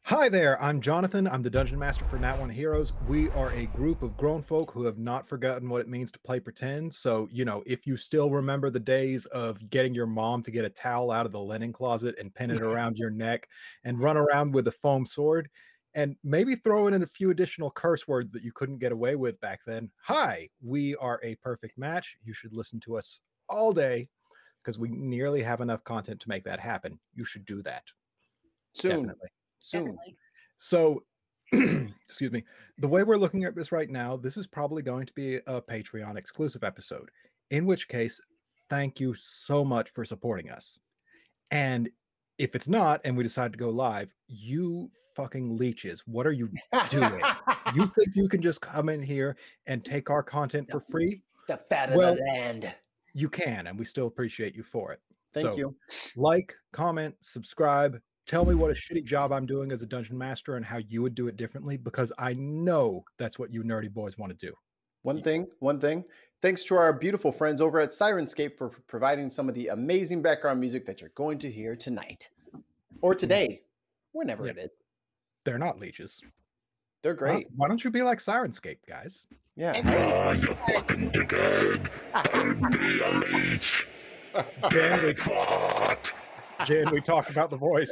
Hi there, I'm Jonathan. I'm the Dungeon Master for Nat One Heroes. We are a group of grown folk who have not forgotten what it means to play pretend. So, if you still remember the days of getting your mom to get a towel out of the linen closet and pin it around your neck and run around with a foam sword and maybe throw in a few additional curse words that you couldn't get away with back then. Hi, we are a perfect match. You should listen to us all day because we nearly have enough content to make that happen. You should do that. Soon. Definitely. Soon. So, excuse me, the way we're looking at this right now, this is probably going to be a Patreon exclusive episode, in which case, thank you so much for supporting us. And if it's not, and we decide to go live, you fucking leeches, what are you doing? You think you can just come in here and take our content for free? The fat of Well, the land. You can, and we still appreciate you for it. Thank you. Like, comment, subscribe. Tell me what a shitty job I'm doing as a dungeon master and how you would do it differently, because I know that's what you nerdy boys want to do. One thing. Thanks to our beautiful friends over at Sirenscape for providing some of the amazing background music that you're going to hear tonight. Or today. Whenever it is. They're not leeches. They're great. Why don't you be like Sirenscape, guys? Yeah. You fucking dickhead. I'd be a leech. Jan, we talk about the voice.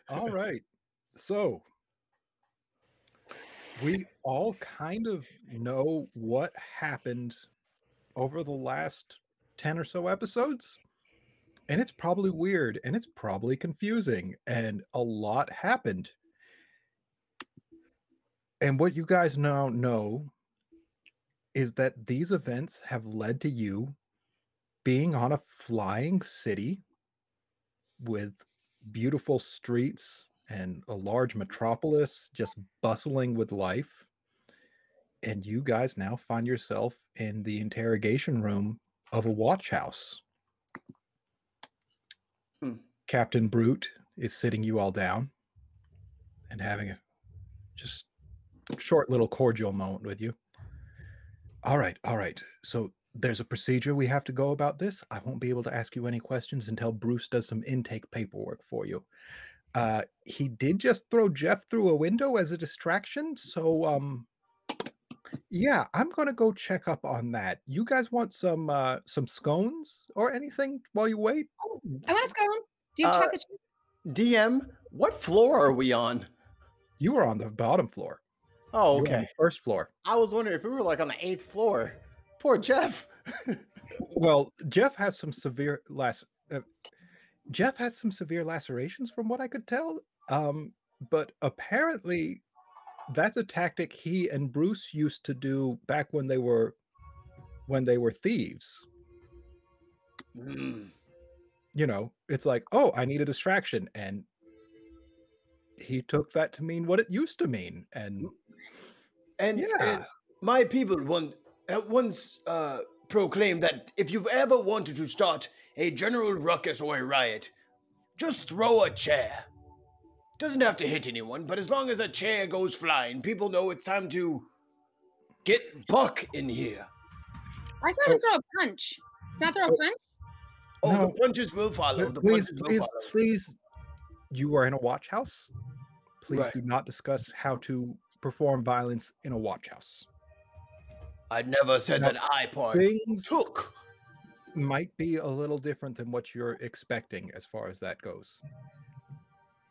All right. So we all kind of know what happened over the last 10 or so episodes. And it's probably weird and it's probably confusing and a lot happened. And what you guys now know is that these events have led to you being on a flying city with beautiful streets and a large metropolis just bustling with life. And you guys now find yourself in the interrogation room of a watch house. Captain Brute is sitting you all down and having a just short little cordial moment with you. All right. So there's a procedure we have to go about this. I won't be able to ask you any questions until Bruce does some intake paperwork for you. He did just throw Jeff through a window as a distraction, so yeah, I'm gonna go check up on that. You guys want some scones or anything while you wait? I want a scone. Do you have chocolate chip? DM, what floor are we on? You were on the bottom floor. Oh, You were on okay. the first floor. I was wondering if we were like on the 8th floor. Poor Jeff. Well, Jeff has some severe lacerations from what I could tell. But apparently that's a tactic he and Bruce used to do back when they were thieves. It's like, oh, I need a distraction, and he took that to mean what it used to mean. And yeah, my people once proclaimed that if you've ever wanted to start a general ruckus or a riot, just throw a chair. Doesn't have to hit anyone, but as long as a chair goes flying, people know it's time to get Buck in here. I thought it was throw a punch. It's not throw a punch? Oh, No. the punches will follow. Please, you are in a watch house. Please Right. do not discuss how to perform violence in a watch house. I never said Now, that I Things took. might be a little different than what you're expecting as far as that goes.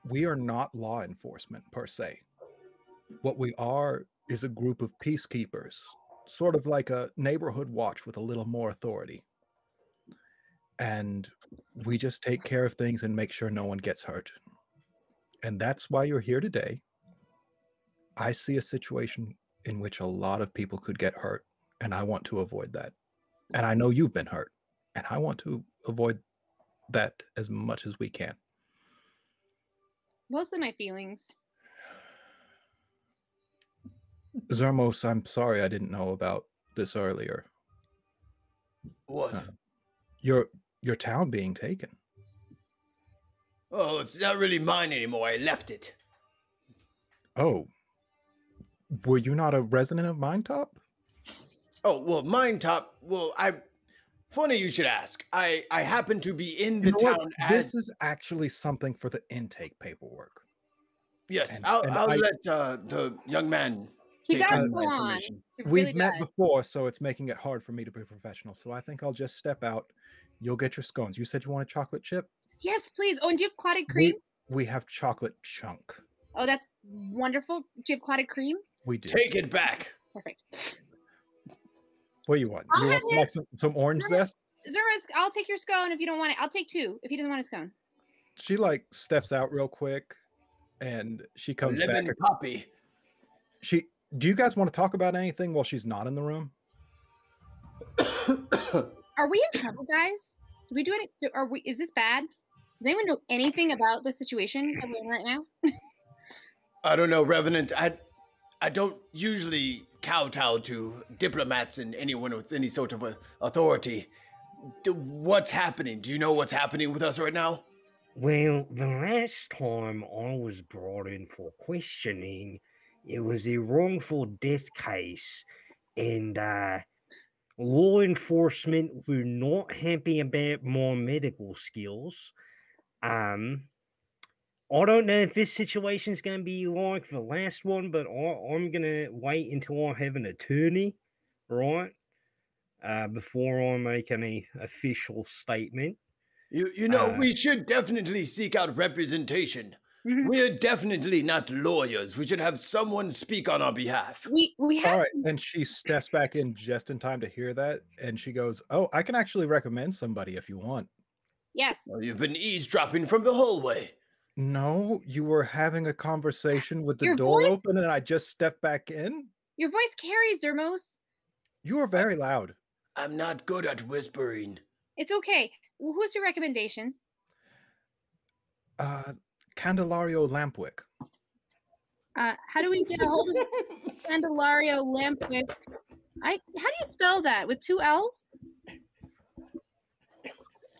We are not law enforcement per se. What we are is a group of peacekeepers, sort of like a neighborhood watch with a little more authority. And we just take care of things and make sure no one gets hurt. And that's why you're here today. I see a situation in which a lot of people could get hurt, and I want to avoid that. And I know you've been hurt, and I want to avoid that as much as we can. Mostly my feelings. Zermos, I'm sorry I didn't know about this earlier. What? Your town being taken. Oh, it's not really mine anymore. I left it. Oh. Were you not a resident of Mindtop? Oh, well, Mine Top. Well, Funny you should ask. I happen to be in You the know what? town This as... is actually something for the intake paperwork. Yes, And I'll let the young man He take does on go my on. information. He we've really met does. before, so it's making it hard for me to be professional. So I think I'll just step out. You'll get your scones. You said you want a chocolate chip? Yes, please. Oh, and do you have clotted cream? We have chocolate chunk. Oh, that's wonderful. Do you have clotted cream? We do. Take it back. Perfect. What do you want? I'll You have want like some orange zest? Zerma's, I'll take your scone if you don't want it. I'll take 2 if he doesn't want a scone. She like steps out real quick and she comes back. Lemon poppy. Do you guys want to talk about anything while she's not in the room? Are we in trouble, guys? Do we do it? Is this bad? Does anyone know anything about the situation that we're in right now? I don't know, Revenant. I don't usually kowtow to diplomats and anyone with any sort of authority. What's happening? Do you know what's happening with us right now? Well, the last time I was brought in for questioning, it was a wrongful death case, and law enforcement were not happy about my medical skills. I don't know if this situation is going to be like the last one, but I'm going to wait until I have an attorney, right, before I make any official statement. You know, we should definitely seek out representation. Mhm. We're definitely not lawyers. We should have someone speak on our behalf. We have All right. And she steps back in just in time to hear that. And she goes, "Oh, I can actually recommend somebody if you want." yes. Well, you've been eavesdropping from the hallway. No, you were having a conversation with the Your door voice- open and I just stepped back in. Your voice carries, Zermos. You are very loud. I'm not good at whispering. It's okay. Well, who's your recommendation? Candelario Lampwick. How do we get a hold of Candelario Lampwick? How do you spell that? With 2 L's?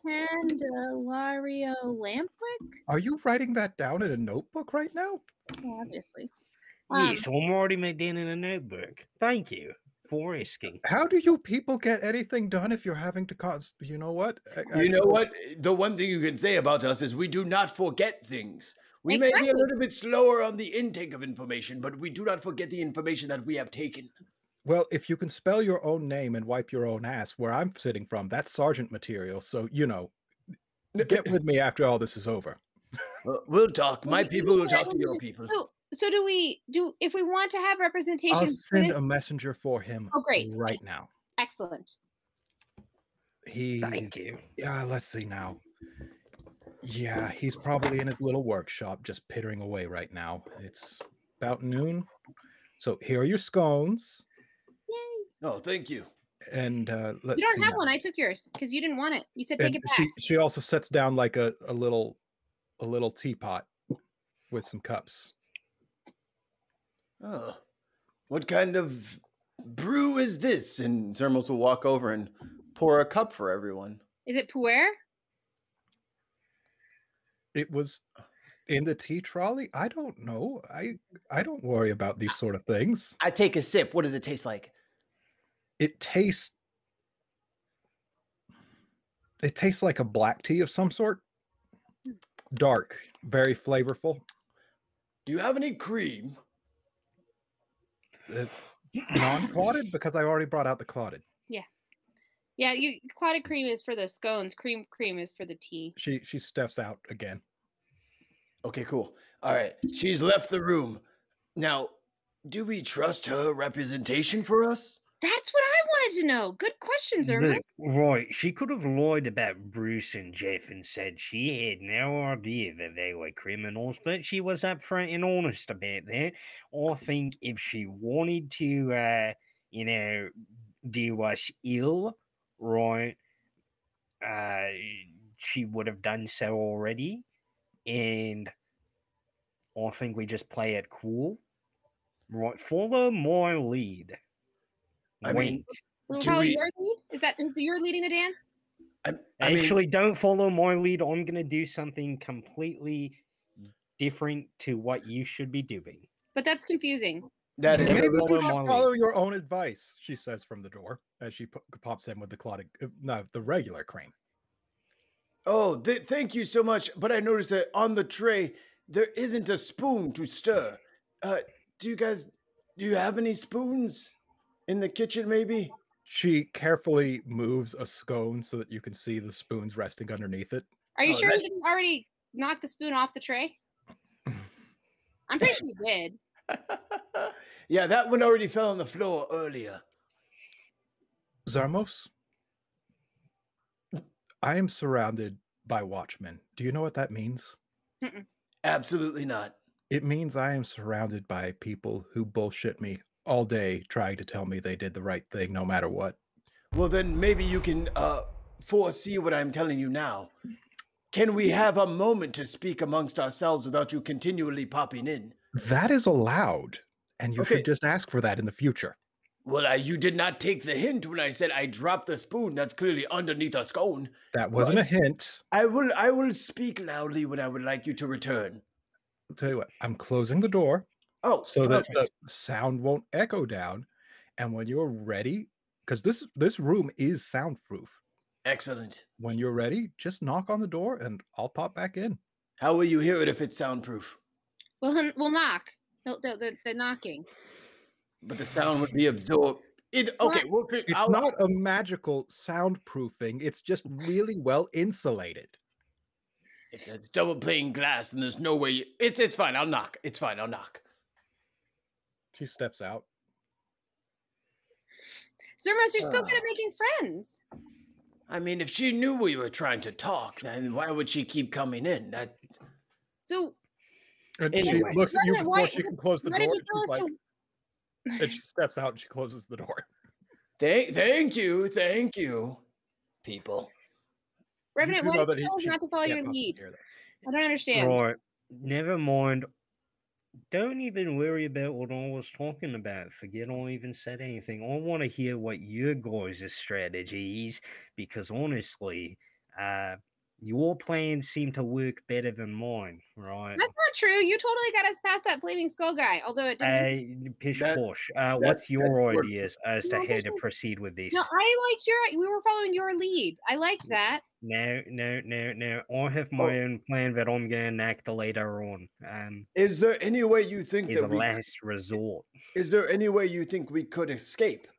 Candelario Lampwick? Are you writing that down in a notebook right now? Well, obviously. Yes, I'm already made down in a notebook. Thank you for asking. How do you people get anything done if you're having to cause, you know what? You know what? The one thing you can say about us is we do not forget things. We may be a Exactly. little bit slower on the intake of information, but we do not forget the information that we have taken. Well, if you can spell your own name and wipe your own ass where I'm sitting from, that's sergeant material. So, you know, get with me after all this is over. We'll talk. My We- people will we- talk to your people. So do if we want to have representation? I'll send a messenger for him Oh, great. right now. Excellent. Thank you. Yeah, let's see now. Yeah, he's probably in his little workshop just pittering away right now. It's about noon. So here are your scones. Yay. Oh, thank you. And let's You don't see have now. one. I took yours because you didn't want it. You said take And it back. she also sets down like a little teapot with some cups. Oh, what kind of brew is this? And Zermos will walk over and pour a cup for everyone. Is it puer? It was in the tea trolley. I don't know. I don't worry about these sort of things. I take a sip. What does it taste like? It tastes like a black tea of some sort. Dark, very flavorful. Do you have any cream? Non-clotted because I already brought out the clotted. Yeah, clotted cream is for the scones. Cream is for the tea. She steps out again. Okay, cool. All right. She's left the room. Now, do we trust her representation for us? That's what I wanted to know. Good question, Zermos. Look, right, she could have lied about Bruce and Jeff and said she had no idea that they were criminals, but she was upfront and honest about that. I think if she wanted to, do us ill, right, she would have done so already. And I think we just play it cool. Right, follow my lead. I mean, Will do probably we- your lead? Is you're leading the dance? I mean, Actually, don't follow my lead. I'm going to do something completely different to what you should be doing. But that's confusing. That is Never Maybe follow you should my follow lead. your own advice, she says from the door as she pops in with the clotted, the regular cream. Oh, thank you so much. But I noticed that on the tray there isn't a spoon to stir. Do you have any spoons in the kitchen? Maybe. She carefully moves a scone so that you can see the spoons resting underneath it. Are you Oh, sure that- you didn't already knock the spoon off the tray? I'm pretty sure you did. Yeah, that one already fell on the floor earlier. Zarmos, I am surrounded by watchmen. Do you know what that means? Mm-mm. Absolutely not. It means I am surrounded by people who bullshit me all day trying to tell me they did the right thing no matter what. Well, then maybe you can foresee what I'm telling you now. Can we have a moment to speak amongst ourselves without you continually popping in? That is allowed, and you Okay. should just ask for that in the future. Well, you did not take the hint when I said I dropped the spoon. That's clearly underneath a scone. That wasn't a hint. I will speak loudly when I would like you to return. I'll tell you what, I'm closing the door Oh, so that perfect. the sound won't echo down. And when you're ready, because this room is soundproof. Excellent. When you're ready, just knock on the door and I'll pop back in. How will you hear it if it's soundproof? We'll knock. The knocking. But the sound would be absorbed. Okay, It's not a magical soundproofing. It's just really well insulated. If it's double pane glass, then there's no way. It's fine. I'll knock. It's fine. I'll knock. She steps out. Zermos, you're so good at making friends. I mean, if she knew we were trying to talk, then why would she keep coming in? So, And Anyway. she looks at you Reverend, before why- she can close the why door. did you And tell she's us like, to? and she steps out and she closes the door. Thank you, people. Revenant, You why know did that you tell us not to follow can't your possibly lead? hear that. I don't understand. Right. Never mind. Don't even worry about what I was talking about. Forget I even said anything. I want to hear what your guys' strategy is, because honestly, your plans seem to work better than mine, right? That's not true. You totally got us past that flaming skull guy, although it didn't. Pish That- posh. What's your worked. ideas as to No, how to that's- proceed with this? No, I liked we were following your lead. I liked that. No. I have my own plan that I'm going to enact later on. Is there any way you think Is a that we? last resort. Is there any way you think we could escape?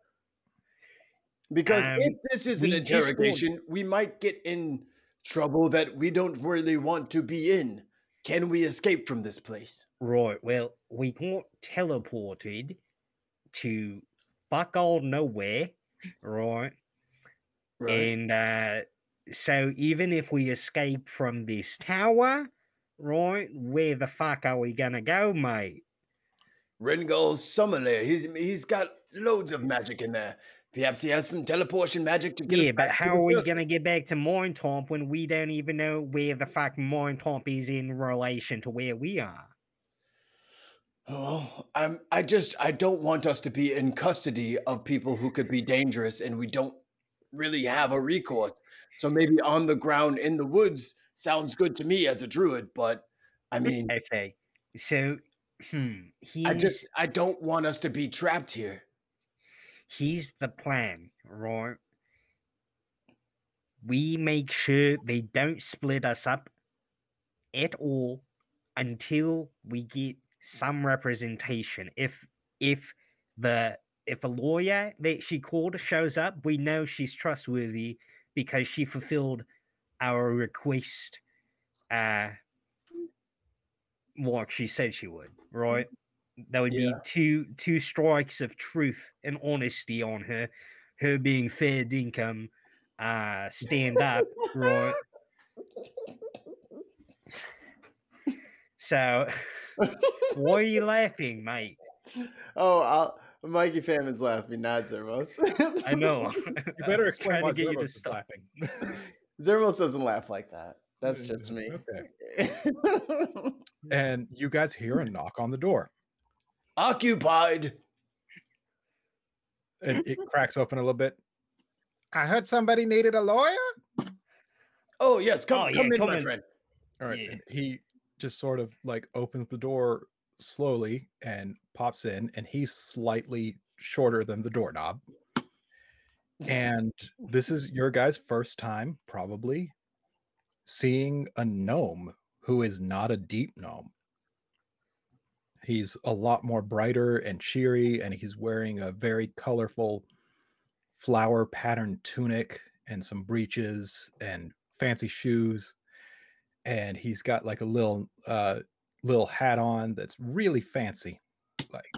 Because if this is an we just want- interrogation, we might get in trouble that we don't really want to be in. Can we escape from this place? Right, well, we got teleported to fuck all nowhere, right? And so even if we escape from this tower, right, where the fuck are we gonna go, mate? Rengal's summer lair. He's got loads of magic in there. Perhaps he has some teleportation magic to get us Yeah, but back to how the are we surface. gonna get back to Mind Top when we don't even know where the fuck Mind Top is in relation to where we are? Oh, I don't want us to be in custody of people who could be dangerous, and we don't really have a recourse. So maybe on the ground in the woods sounds good to me as a druid, but I mean, Okay, so here's I don't want us to be trapped here. here's the plan, right? We make sure they don't split us up at all until we get some representation. If a lawyer that she called shows up, we know she's trustworthy because she fulfilled our request like she said she would, right? That would be two strikes of truth and honesty on her. Her being fair dinkum, stand up, right? So, why are you laughing, mate? Oh, Mikey Famines laughing, not Zermos. I know. You better explain Trying why to get you to Zermos is stop. laughing. Zermos doesn't laugh like that. That's just me. Okay. And you guys hear a knock on the door. Occupied. And it cracks open a little bit. I heard somebody needed a lawyer. Oh yes, come in, come my in. friend. All right. Yeah. And he just sort of like opens the door slowly and pops in, and he's slightly shorter than the doorknob. And this is your guys' first time, probably, seeing a gnome who is not a deep gnome. He's a lot more brighter and cheery, and he's wearing a very colorful flower patterned tunic and some breeches and fancy shoes. And he's got like a little hat on that's really fancy. Like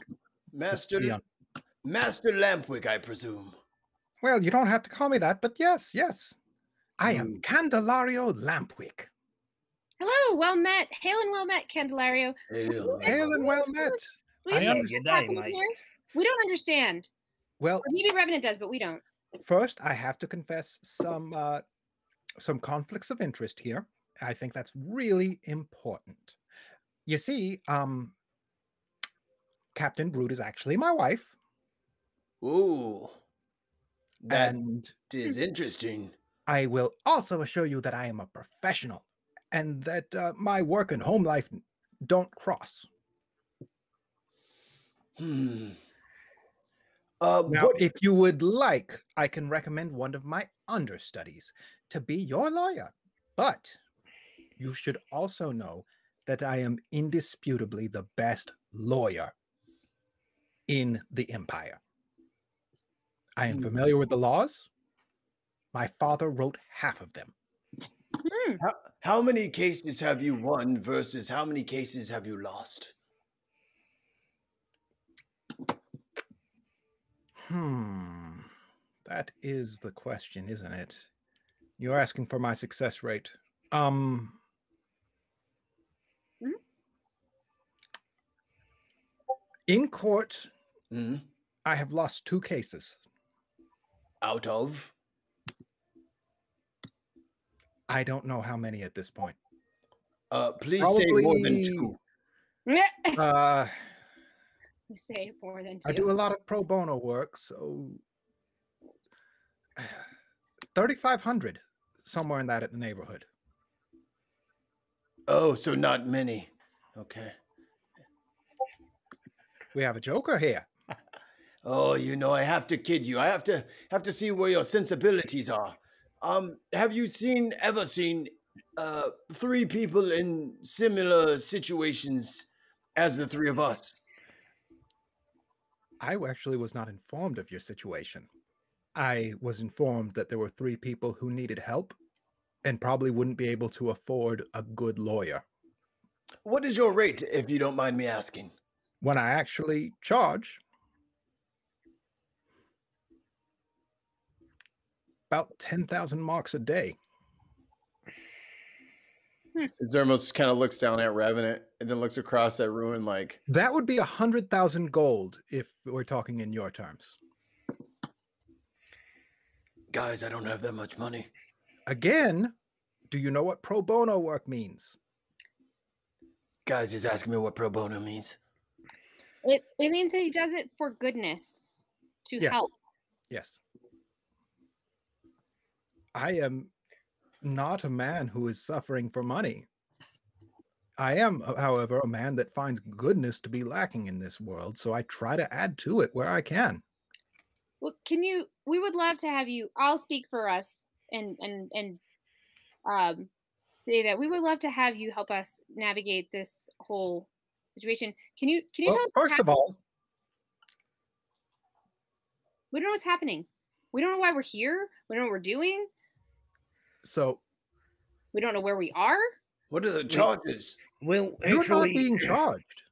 Master beyond. Master Lampwick, I presume. Well, you don't have to call me that, but yes, yes. I am Candelario Lampwick. Hello, well met. Hail and well met, Candelario. Hail and well met. We I am- Good day, mate. We don't understand. Well, Or maybe Revenant does, but we don't. first, I have to confess some conflicts of interest here. I think that's really important. You see, Captain Brute is actually my wife, Ooh. That and is interesting. I will also assure you that I am a professional, and that my work and home life don't cross. Now, Now, if you would like, I can recommend one of my understudies to be your lawyer. But you should also know that I am indisputably the best lawyer in the Empire. I am familiar with the laws. My father wrote half of them. how many cases have you won versus how many cases have you lost? That is the question, isn't it? You're asking for my success rate. In court, I have lost 2 cases. Out of? I don't know how many at this point. Please say more than 2. You say more than 2. I do a lot of pro bono work, so 3,500, somewhere in that neighborhood. Oh, so not many. Okay. We have a joker here. Oh, you know, I have to kid you. I have to see where your sensibilities are. Have you ever seen 3 people in similar situations as the 3 of us? I actually was not informed of your situation. I was informed that there were 3 people who needed help and probably wouldn't be able to afford a good lawyer. What is your rate, if you don't mind me asking? When I actually charge, about 10,000 marks a day. Zermos kind of looks down at Revenant and then looks across that ruin like... That would be 100,000 gold if we're talking in your terms. Guys, I don't have that much money. Again, do you know what pro bono work means? Guys, he's asking me what pro bono means. It means that he does it for goodness, to help. Yes. I am not a man who is suffering for money. I am, however, a man that finds goodness to be lacking in this world, so I try to add to it where I can. Well, we would love to have you, I'll speak for us and say that we would love to have you help us navigate this whole situation. Can you Well, tell us first of all, we don't know what's happening. We don't know why we're here. We don't know what we're doing. So we don't know where we are. What are the charges? Well, you're actually, not being charged.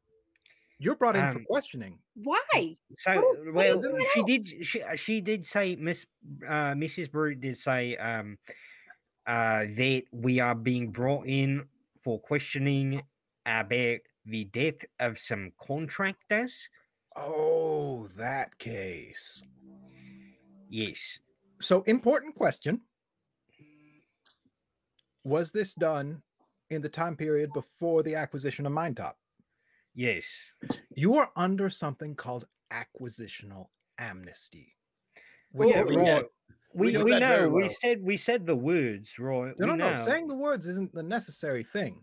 You're brought in for questioning. Why? So, well, she did say, Mrs. Brute did say that we are being brought in for questioning about the death of some contractors. Oh, that case. Yes. So, important question. Was this done in the time period before the acquisition of Mindtop? Yes. You are under something called acquisitional amnesty. Yeah, right. We know know. that very well. We said the words, right? No. Saying the words isn't the necessary thing,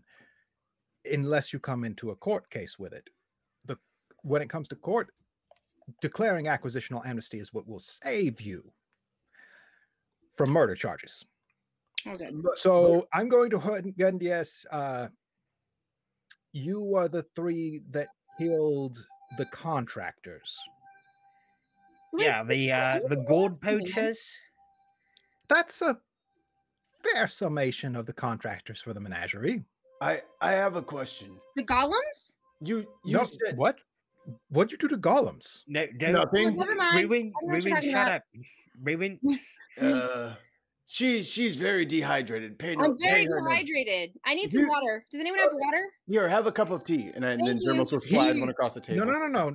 unless you come into a court case with it. when it comes to court, declaring acquisitional amnesty is what will save you from murder charges. Okay. So I'm going to guess you are the three that killed the contractors. Yeah, the gold poachers. That's a fair summation of the contractors for the menagerie. I have a question. The golems? You No, said what? What'd you do to golems? No, don't. nothing. Never mind. Rewin, I know what you're talking shut about. up. Rewin. She's very dehydrated. I'm very pay her no- dehydrated. I need You- some water. Does anyone have water? Here, have a cup of tea, and then Thank you. Dermos will slide He- one across the table.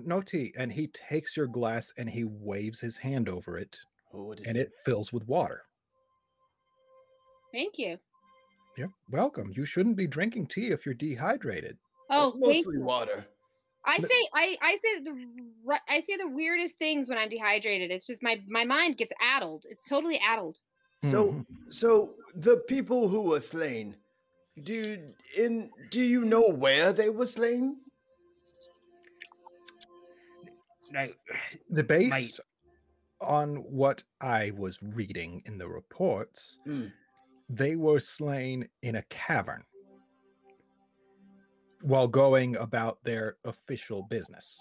No tea. And he takes your glass and he waves his hand over it, Oh, what is and it fills with water. Thank you. You're welcome. You shouldn't be drinking tea if you're dehydrated. Oh, It's thank mostly you. water. I say the weirdest things when I'm dehydrated. It's just my mind gets addled. It's totally addled. Mhm. So the people who were slain, do you know where they were slain? No, Based on what I was reading in the reports, they were slain in a cavern while going about their official business.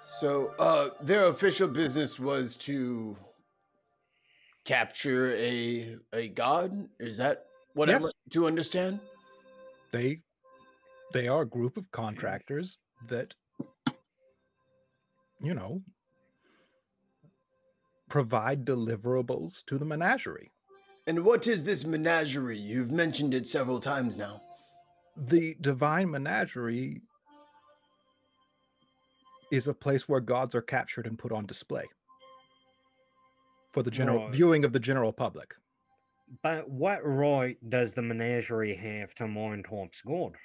So their official business was to capture a god? Is that what I'm Yes. to understand? They are a group of contractors that, you know, provide deliverables to the menagerie. And what is this menagerie? You've mentioned it several times now. The divine menagerie is a place where gods are captured and put on display for the general Right. viewing of the general public. but what right does the menagerie have to mine Top's gold?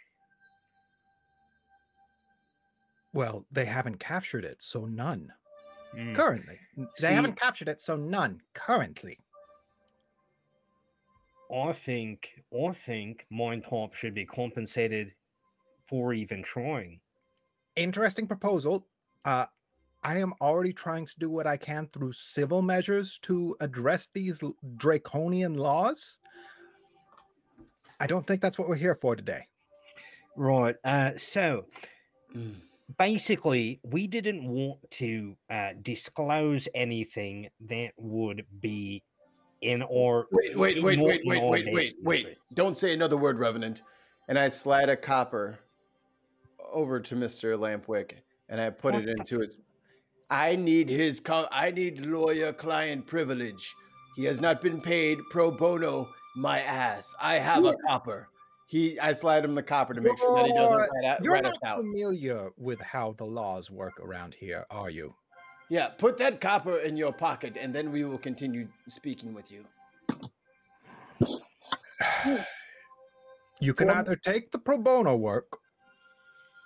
Well, they haven't captured it, so none. Hmm. Currently. They See- haven't captured it, so none. Currently. I think Mine Top should be compensated for even trying. Interesting proposal. I am already trying to do what I can through civil measures to address these draconian laws. I don't think that's what we're here for today. Right. So basically, we didn't want to disclose anything that would be in our Wait. not in our best Wait. interest. Don't say another word, Revenant. And I slide a copper over to Mr. Lampwick, and I put What it the into f- his. I need lawyer-client privilege. He has not been paid pro bono my ass. I have a copper. I slide him the copper to make sure that he doesn't You're rat us not out. familiar with how the laws work around here, are you? Yeah, put that copper in your pocket, and then we will continue speaking with you. You can Form- either take the pro bono work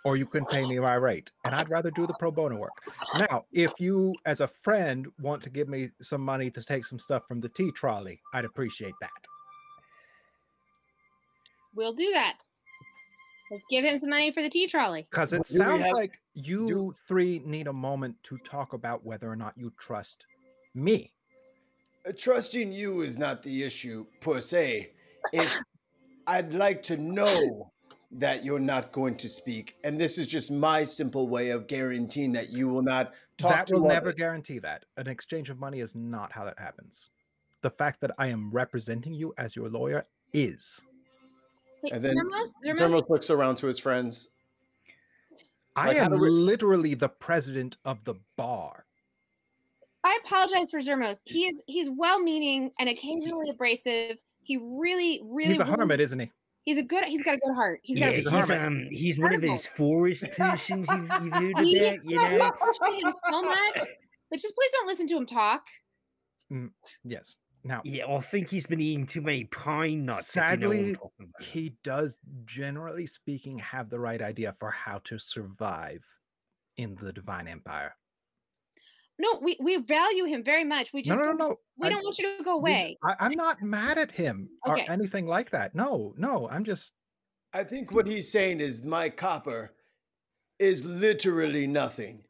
or you can pay me my rate. And I'd rather do the pro bono work. Now, if you, as a friend, want to give me some money to take some stuff from the tea trolley, I'd appreciate that. We'll do that. Let's give him some money for the tea trolley. Because it Do we sounds have- like you three need a moment to talk about whether or not you trust me. Trusting you is not the issue per se. It's I'd like to know that you're not going to speak, and this is just my simple way of guaranteeing that you will not talk That to will never others. guarantee that. An exchange of money is not how that happens. The fact that I am representing you as your lawyer is. Wait, And then Zermos? Zermos looks around to his friends. I Like, how am do we- literally the president of the bar. I apologize for Zermos. He's well-meaning and occasionally abrasive. He really He's a hermit, isn't he? He's got a good heart. He's got Yeah, a he's a he's hermit. he's one of Wonderful. those forest persons you've heard about, We you know. appreciate him so much. But just please don't listen to him talk. Yes. Now, Yeah, I think he's been eating too many pine nuts. if you know what I'm sadly, talking about. he does, generally speaking, have the right idea for how to survive in the Divine Empire. No, we value him very much. We just No. we don't want you to go away. I'm not mad at him or Okay. anything like that. No, I'm just. I think what he's saying is my copper is literally nothing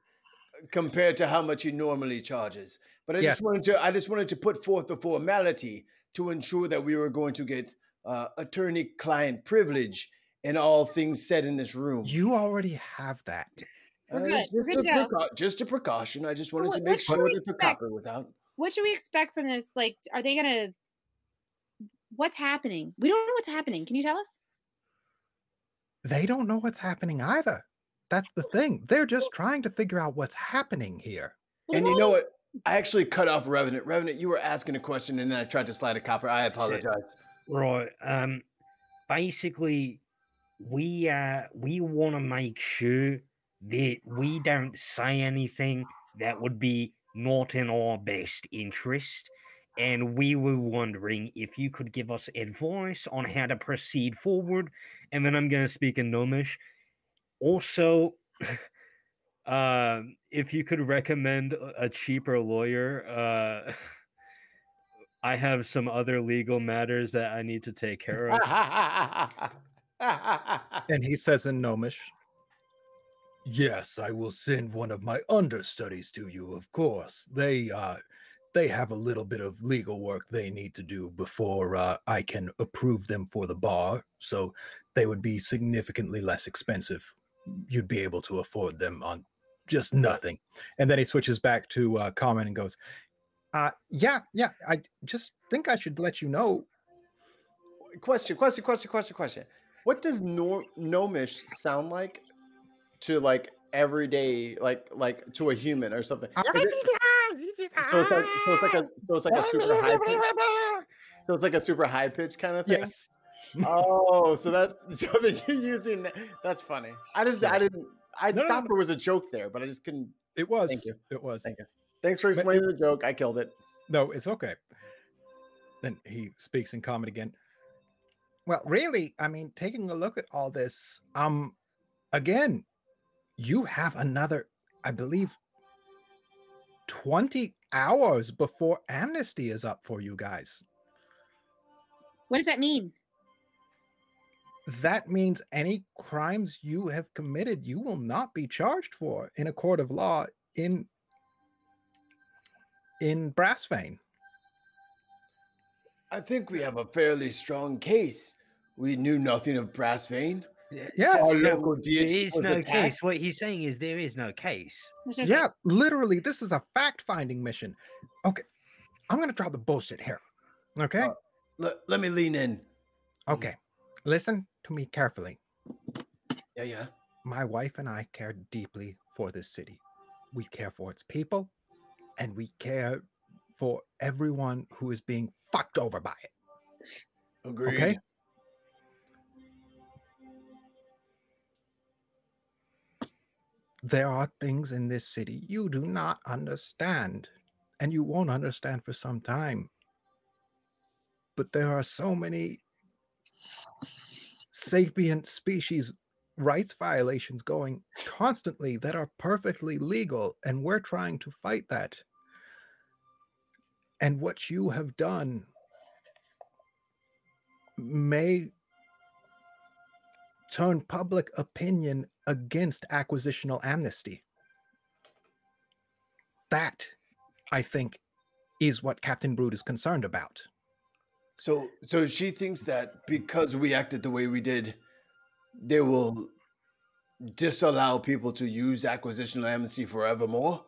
compared to how much he normally charges. But I Yes. just wanted to put forth the formality to ensure that we were going to get attorney-client privilege and all things said in this room. You already have that. We're good. It's We're good to go. just a precaution. I just wanted to What make should sure we that the expect? copper was out. What should we expect from this? Like, are they gonna? What's happening? We don't know what's happening. Can you tell us? They don't know what's happening either. That's the thing. They're just trying to figure out what's happening here. And you know what? I actually cut off Revenant. Revenant, you were asking a question and then I tried to slide a copper. I apologize. Right. Basically, we want to make sure that we don't say anything that would be not in our best interest. And we were wondering if you could give us advice on how to proceed forward. And then I'm going to speak in Gnomish. Also, if you could recommend a cheaper lawyer, I have some other legal matters that I need to take care of. And he says in Gnomish, yes, I will send one of my understudies to you, of course. They have a little bit of legal work they need to do before I can approve them for the bar, so they would be significantly less expensive. You'd be able to afford them on just nothing. And then he switches back to Carmen and goes, yeah, I just think I should let you know. Question. What does gnomish sound like to like everyday, like to a human or something? So it's like a super high pitch. So it's like a super high pitch kind of thing. Yes. Oh, so that you're using that's funny. I thought there was a joke there, but I just couldn't. It was. Thank you. It was. Thank you. Thanks for explaining the joke. I killed it. No, it's okay. Then he speaks in common again. Well, really, I mean, taking a look at all this, again, you have another, I believe, 20 hours before amnesty is up for you guys. What does that mean? That means any crimes you have committed, you will not be charged for in a court of law in Blasphemy. I think we have a fairly strong case. We knew nothing of Blasphemy. Yes. Our No, local there deity is was no attacked. case. What he's saying is there is no case. There's no Yeah, literally, this is a fact-finding mission. Okay, I'm going to drop the bullshit here. Okay? Let me lean in. Okay, listen to me carefully. Yeah. My wife and I care deeply for this city. We care for its people, and we care for everyone who is being fucked over by it. Agreed. Okay? There are things in this city you do not understand, and you won't understand for some time. But there are so many sapient species rights violations going constantly that are perfectly legal, and we're trying to fight that. And what you have done may turn public opinion against acquisitional amnesty. That, I think, is what Captain Brood is concerned about. So she thinks that because we acted the way we did, they will disallow people to use acquisitional amnesty forevermore?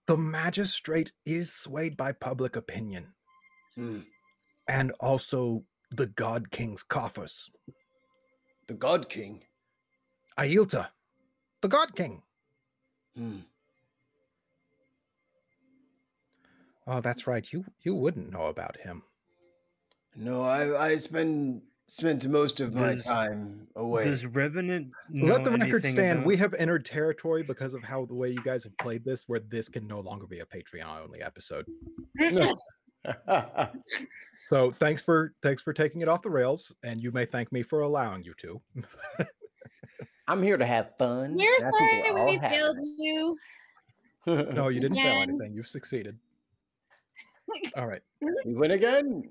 The magistrate is swayed by public opinion. And also the God King's coffers. The God King? Ailta, the God King. Oh, that's right. You wouldn't know about him. No, I spent most of my time away. Does Revenant know Let the record anything stand. about- We have entered territory because of how the way you guys have played this, where this can no longer be a Patreon-only episode. So thanks for taking it off the rails, and you may thank me for allowing you to. I'm here to have fun. We're and I think sorry all we having failed it. you. No, you didn't fail Again. anything. You've succeeded. All right. We win again.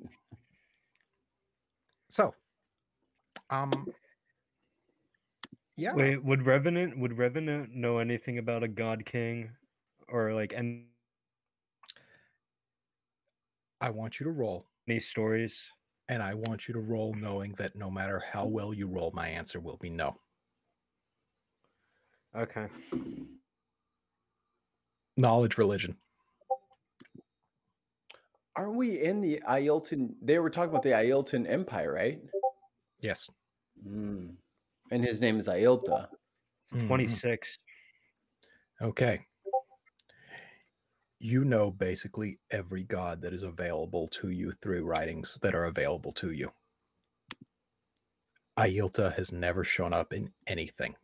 So Yeah. Wait, would Revenant know anything about a God King, or like any I want you to roll, stories? and I want you to roll knowing that no matter how well you roll, my answer will be no. Okay. Knowledge, religion. Aren't we in the Ioltan? They were talking about the Ioltan Empire, right? Yes. Mm. And his name is Iolta. It's 26. Okay. You know basically every god that is available to you through writings that are available to you. Aielta has never shown up in anything.